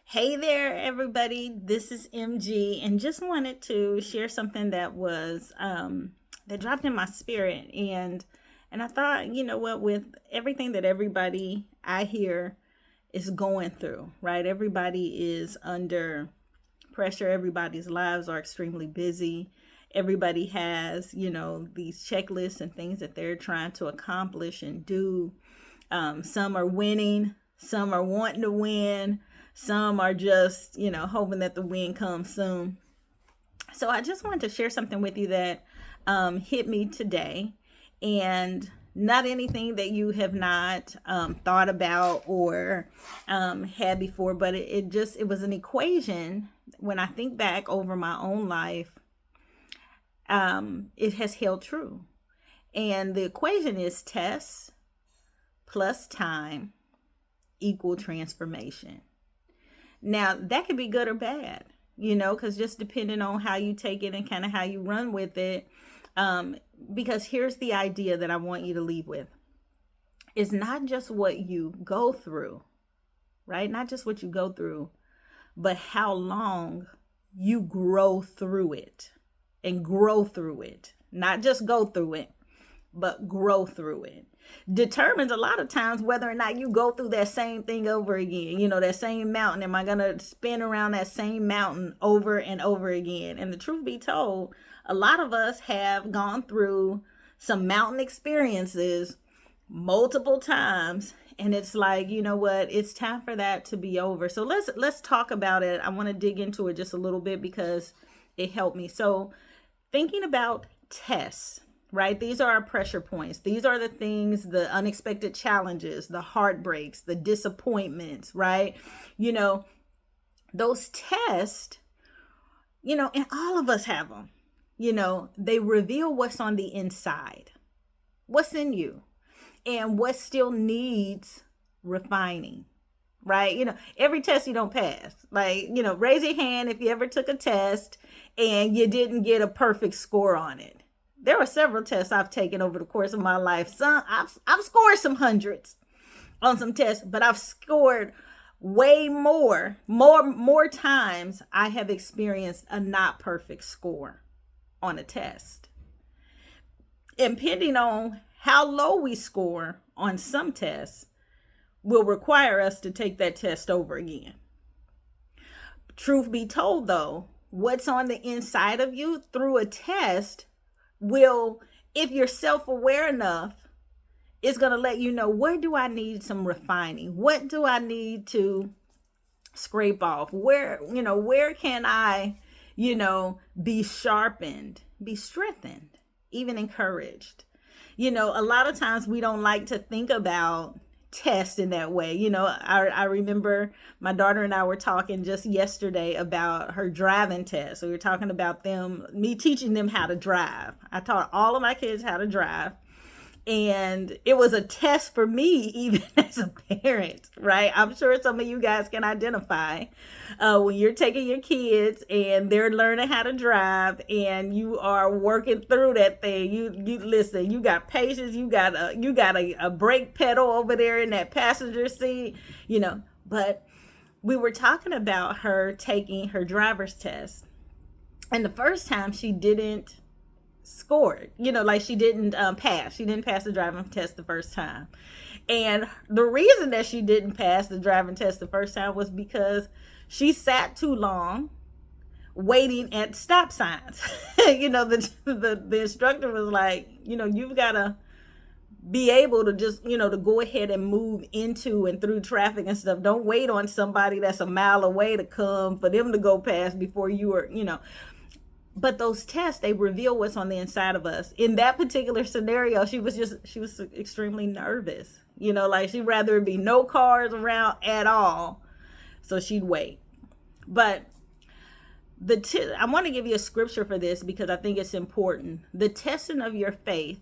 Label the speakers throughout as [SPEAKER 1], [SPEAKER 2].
[SPEAKER 1] Hey there, everybody. This is MG, and just wanted to share something that dropped in my spirit, and I thought, you know what, with everything that everybody I hear is going through, right? Everybody is under pressure. Everybody's lives are extremely busy. Everybody has, these checklists and things that they're trying to accomplish and do. Some are winning, some are wanting to win, some are just, hoping that the win comes soon. So I just wanted to share something with you that hit me today, and not anything that you have not thought about or had before, but it was an equation. When I think back over my own life, it has held true. And the equation is test plus time equal transformation. Now, that could be good or bad, because just depending on how you take it and kind of how you run with it. Because here's the idea that I want you to leave with: it's not just what you go through, right? Not just what you go through, but how long you grow through it and grow through it. Not just go through it, but grow through it determines a lot of times whether or not you go through that same thing over again. That same mountain. Am I going to spin around that same mountain over and over again? And the truth be told, a lot of us have gone through some mountain experiences multiple times. And it's like, you know what? It's time for that to be over. So let's talk about it. I want to dig into it just a little bit because it helped me. So thinking about tests, right? These are our pressure points. These are the things, the unexpected challenges, the heartbreaks, the disappointments, right? Those tests, and all of us have them. They reveal what's on the inside, what's in you, and what still needs refining, right? Every test you don't pass. Like, raise your hand if you ever took a test and you didn't get a perfect score on it. There were several tests I've taken over the course of my life. I've scored some hundreds on some tests, but I've scored way more times I have experienced a not perfect score on a test. And depending on how low we score on some tests will require us to take that test over again. Truth be told, though, what's on the inside of you through a test will, if you're self-aware enough, it's going to let you know, where do I need some refining? What do I need to scrape off? Where can I, be sharpened, be strengthened, even encouraged? A lot of times we don't like to think about test in that way. I remember my daughter and I were talking just yesterday about her driving test. So we were talking about me teaching them how to drive. I taught all of my kids how to drive. And it was a test for me, even as a parent, right? I'm sure some of you guys can identify when you're taking your kids and they're learning how to drive, and you are working through that thing. You listen. You got patience. You got a brake pedal over there in that passenger seat. But we were talking about her taking her driver's test, and the first time she didn't scored, like she didn't pass the driving test the first time. And the reason that she didn't pass the driving test the first time was because she sat too long waiting at stop signs. The instructor was like, you've got to be able to just, to go ahead and move into and through traffic and stuff. Don't wait on somebody that's a mile away to come for them to go past before you are, But those tests, they reveal what's on the inside of us. In that particular scenario, she was extremely nervous. Like she'd rather be no cars around at all. So she'd wait. But I want to give you a scripture for this because I think it's important. The testing of your faith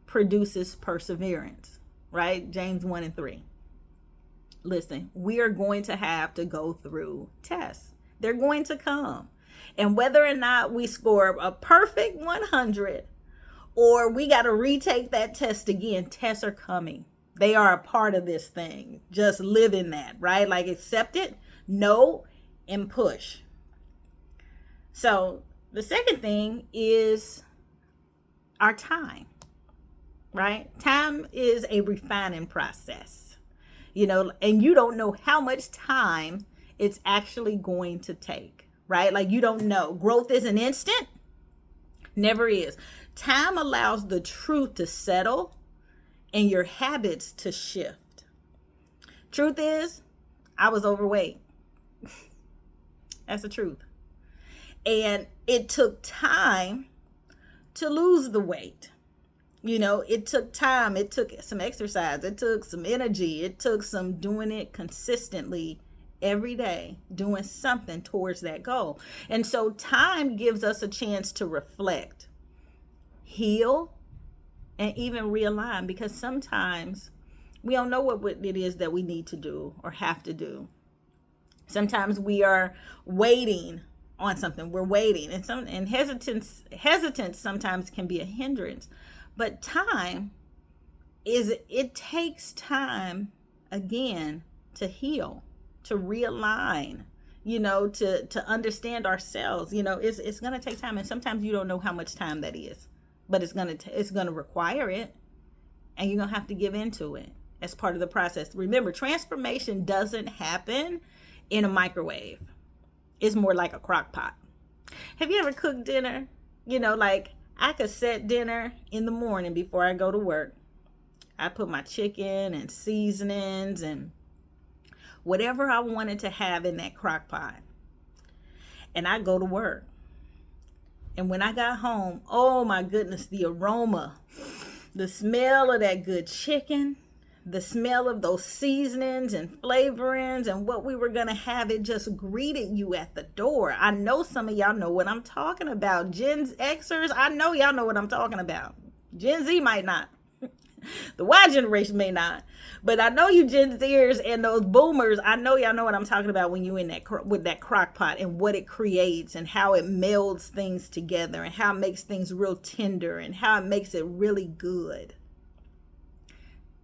[SPEAKER 1] produces perseverance, right? James 1:3. Listen, we are going to have to go through tests. They're going to come. And whether or not we score a perfect 100 or we got to retake that test again, tests are coming. They are a part of this thing. Just live in that, right? Like accept it. know, and push. So the second thing is our time, right? Time is a refining process, and you don't know how much time it's actually going to take, right? Like you don't know. Growth isn't instant, never is. Time allows the truth to settle and your habits to shift. Truth is, I was overweight. That's the truth. And it took time to lose the weight. It took time. It took some exercise. It took some energy. It took some doing it consistently every day, doing something towards that goal. And so time gives us a chance to reflect, heal, and even realign, because sometimes we don't know what it is that we need to do or have to do. Sometimes we are waiting on something. We're waiting, and hesitance sometimes can be a hindrance. But it takes time again to heal, to realign, to understand ourselves. It's going to take time, and sometimes you don't know how much time that is, but it's going to require it, and you're going to have to give into it as part of the process. Remember, transformation doesn't happen in a microwave. It's more like a crock pot. Have you ever cooked dinner? Like I could set dinner in the morning before I go to work. I put my chicken and seasonings and whatever I wanted to have in that crock pot. And I go to work. And when I got home, oh my goodness, the aroma, the smell of that good chicken, the smell of those seasonings and flavorings and what we were going to have, it just greeted you at the door. I know some of y'all know what I'm talking about. Gen Xers, I know y'all know what I'm talking about. Gen Z might not. The Y generation may not. But I know you Gen Zers and those boomers, I know y'all know what I'm talking about when you in with that crock pot and what it creates and how it melds things together and how it makes things real tender and how it makes it really good.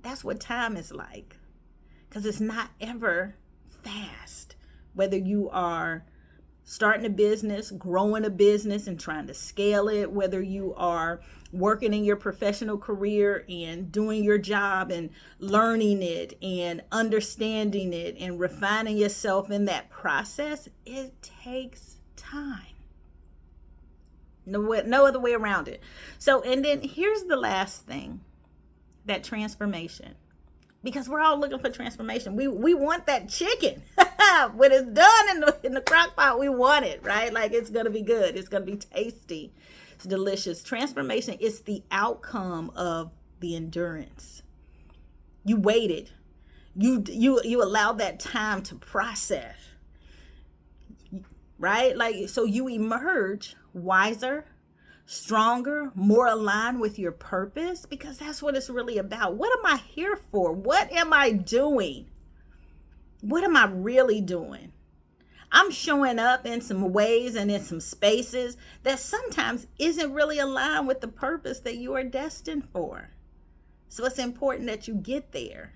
[SPEAKER 1] That's what time is like, because it's not ever fast. Whether you are starting a business, growing a business and trying to scale it, whether you are working in your professional career and doing your job and learning it and understanding it and refining yourself in that process, it takes time. No other way around it. So, and then here's the last thing. That transformation, because we're all looking for transformation. We want that chicken. When it's done in the crock pot, we want it, right? Like it's going to be good. It's going to be tasty. It's delicious. Transformation is the outcome of the endurance. You waited. You allowed that time to process, right? Like, so you emerge wiser, stronger, more aligned with your purpose, because that's what it's really about. What am I here for? What am I doing? What am I really doing? I'm showing up in some ways and in some spaces that sometimes isn't really aligned with the purpose that you are destined for. So it's important that you get there,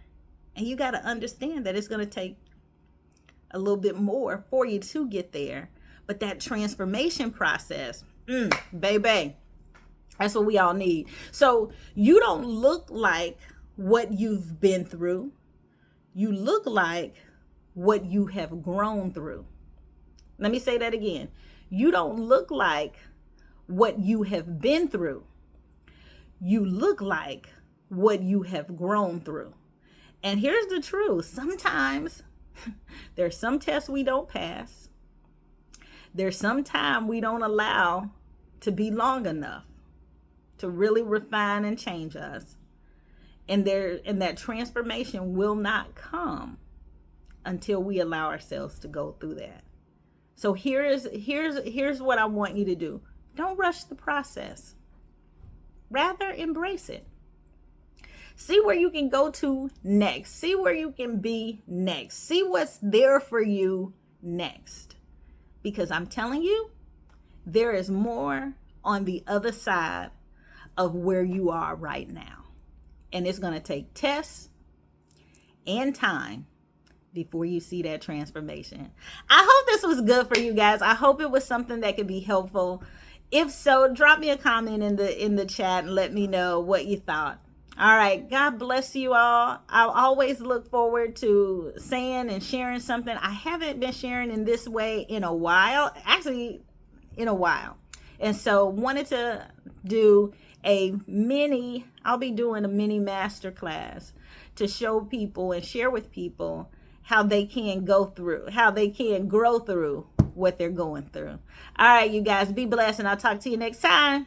[SPEAKER 1] and you got to understand that it's going to take a little bit more for you to get there. But that transformation process, baby, that's what we all need. So you don't look like what you've been through. You look like what you have grown through. Let me say that again. You don't look like what you have been through. You look like what you have grown through. And here's the truth. Sometimes there's some tests we don't pass. There's some time we don't allow to be long enough to really refine and change us. And that transformation will not come until we allow ourselves to go through that. So here's what I want you to do. Don't rush the process. Rather, embrace it. See where you can go to next. See where you can be next. See what's there for you next. Because I'm telling you, there is more on the other side of where you are right now. And it's going to take tests and time before you see that transformation. I hope this was good for you guys. I hope it was something that could be helpful. If so, drop me a comment in the chat and let me know what you thought. All right, God bless you all. I always look forward to saying and sharing something. I haven't been sharing in this way in a while, actually in a while. And so wanted to do I'll be doing a mini masterclass to show people and share with people how they can grow through what they're going through. All right, you guys, be blessed, and I'll talk to you next time.